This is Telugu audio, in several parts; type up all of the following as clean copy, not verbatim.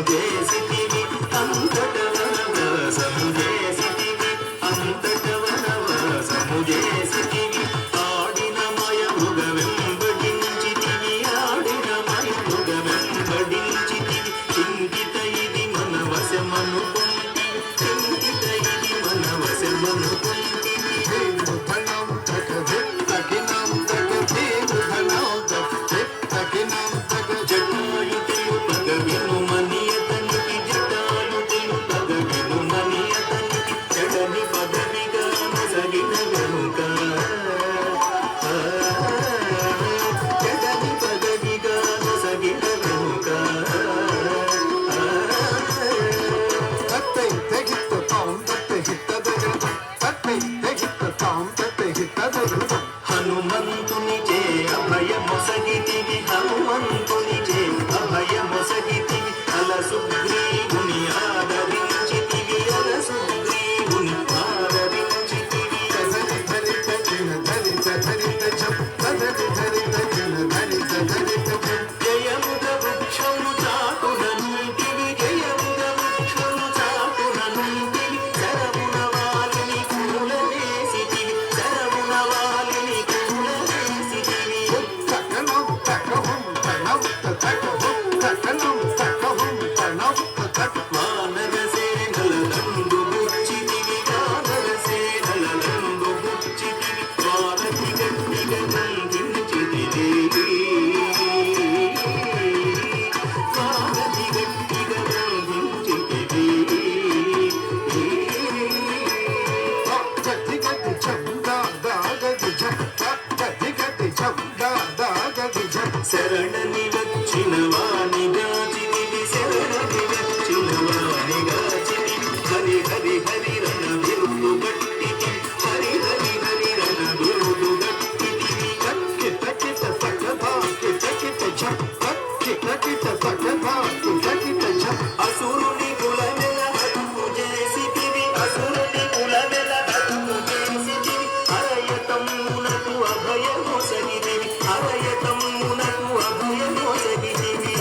చేసితివి అంతట వనవాసము చేసితివి అంతట వనవాసము చేసితివి ఆడిన మయముగ వెంబడించితివి ఆడిన మయముగ వెంబడించితివి చింతిత ఇది మన వశమనుకుంటివి చింతిత ఇది మన వశమనుకుంటివి హనుమంతుని చే అభయమొసగితివి హనుమంతుని చే అభయమొసగితివి అల సుగ్రీవుని ఆదరించితివి అల సుగ్రీవుని ఆదరించితివి జయముద వృక్షము చాటున నుంటివి జయముద వృక్షము చాటున నుంటివి శరమున వాలిని కూలవేసితివి శరమున వాలిని కూలవేసితివి వానర సేనలందు గుచ్చితివి వానర సేనలందు గుచ్చితివి వారధి గట్టిగా బంధించితివి వారధి గట్టిగా బంధించితివి శరణని వచ్చిన వాణి గాచితివి శరణని వచ్చిన వాణి గాచితివి హరి హరి హరి రణ బిరుదు గట్టితివి హరి హరి హరి రణ బిరుదు గట్టితివి అసురుని కులమెల హతము చేసితివి అసురుని కులమెల హతము చేసితివి హరయతమ్మునకు అభయమొసగితివి హరయతమ్మునకు అభయమొసగితివి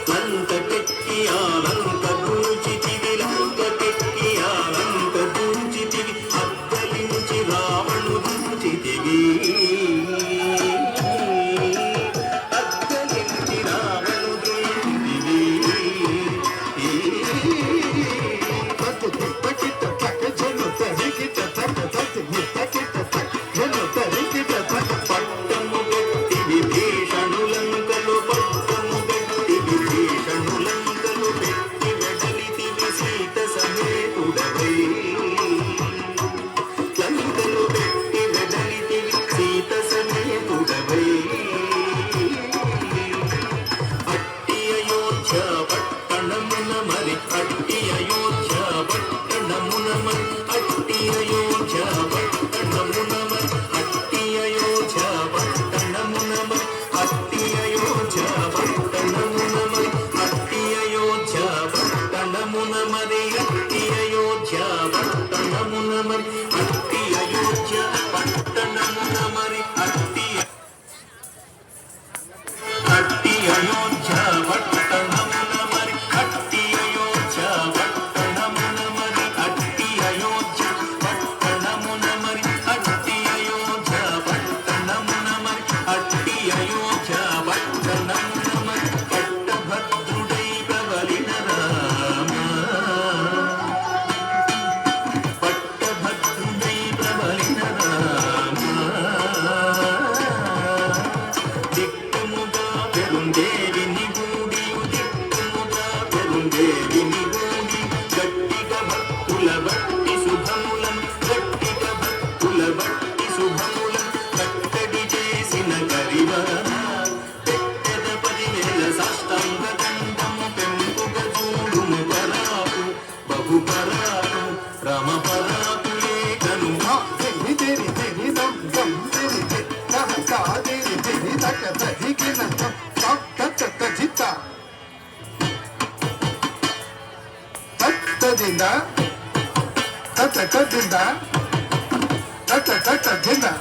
లంక పెట్టి ఆలంక పూచితివి లంక పెట్టి ఆలంక పూచితివి అద్దలించి రావణు దించితివి అద్దలించి రావణు దించితివి పట్టము గట్టివి భీషణులంకలు పట్టము గట్టివి భీషణులంకలు పెట్టి వెడలితివి సీత సమేతుడవై లంకలు పెట్టి వెడలితివి సీత సమేతుడవై అట్టి అయోధ్య పట్టణమున మరి అట్టి అయోధ్య పట్టణమున మరి అట్టి అయోధ్య పట్టణమున మరి అట్టి అయోధ్య పట్టణమున మరి అట్టి అయోధ్య పట్టణమున మరి అట్టి అయోధ్య పట్టణమున మరి అట్టి అయోధ్య పట్టణమున మరి అట్టి అయోధ్య పట్టణమున మరి అట్టి అట్టి అయోధ్య పట్టణమున మరి అట్టి అయోధ్య పట్టణమున మరి అట్టి అయోధ్య పట్టణమున మరి అట్టి అయోధ్య పట్టణమున మరి అట్టి అయోధ్య పట్టణమున మరి పట్టభద్రుడై ప్రబలిన రామ పట్టభద్రుడై ప్రబలిన రామ దిక్కుముగా పెరుందేవిని గూడియు దిక్కుముగా పెరుందేవిని గూడి గట్టిగా భక్తుల భక్తి శుభములం గట్టిగా భక్తుల భక్తి శుభములం కట్టడి చేసిన కరివరణ పెట్టెద 10,000 సాష్టాంగ దండము పెంపుగ చూడుము పరాకు బహు పరాకు రమ పరాకు లేఖను జిందా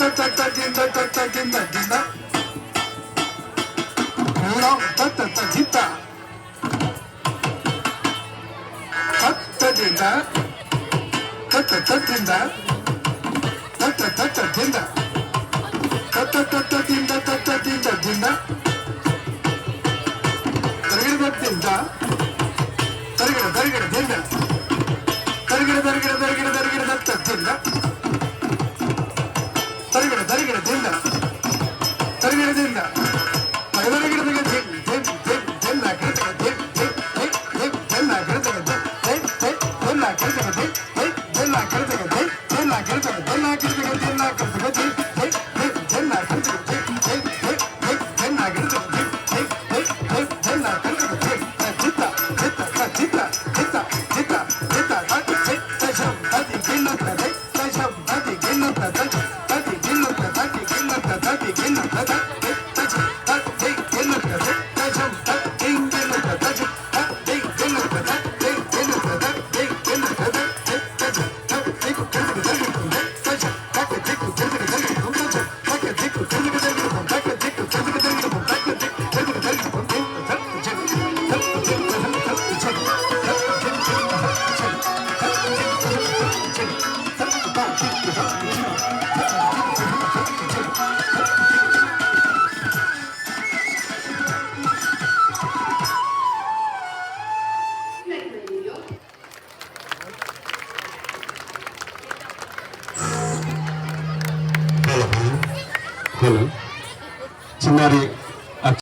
ದಿಂದ ದಿಂದ ದಿಂದ ಜಿತ್ತ ದಿಂದ ದಿಂದ ದಿಂದ ದಿಂದ ದಿಂದ ತರಗಿಡದಿಂದ ತರಗಿಡದಿಂದ ತರಗಿಡದಿಂದ ತರಗಿಡದಿಂದ ತರಗಿಡದಿಂದ